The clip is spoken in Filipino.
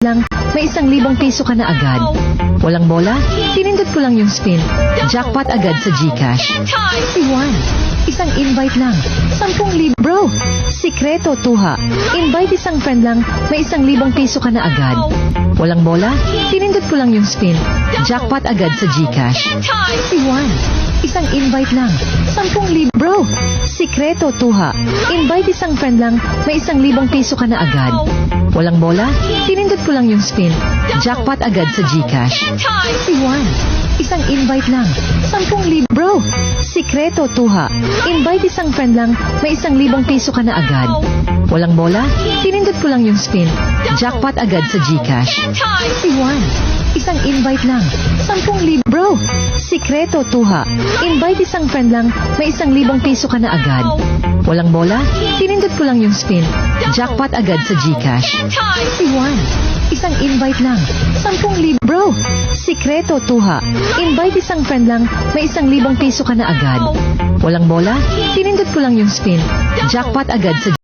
lang, may 1,000 piso ka na agad. Walang bola? Pinindot ko lang yung spin. Jackpot agad sa GCash. Si Juan, isang invite lang. 10,000. Bro, sikreto tuha. Invite isang friend lang, may 1,000 piso ka na agad. Walang bola? Pinindot ko lang yung spin. Jackpot agad sa GCash. Si Juan, isang invite lang. 10,000. Bro, sikreto tuha. Invite isang friend lang, may 1,000 piso ka na agad. Walang bola? Pinindot ko lang yung spin. Jackpot agad sa GCash. Si Juan, isang invite lang. 10,000. Bro, sikreto tuha. Invite isang friend lang, may 1,000 piso ka na agad. Walang bola? Pinindot ko lang yung spin. Jackpot agad sa GCash. Si Juan, isang invite lang. 10,000. Bro, sikreto tuha. Invite isang friend lang, may 1,000 piso ka na agad. Walang bola? Pinindot ko lang yung spin. Jackpot agad sa GCash. Si Juan, isang invite lang. 10,000. Bro, sikreto tuha. Invite isang friend lang, may 1,000 piso ka na agad. Walang bola? Pinindot ko lang yung spin. Jackpot agad sa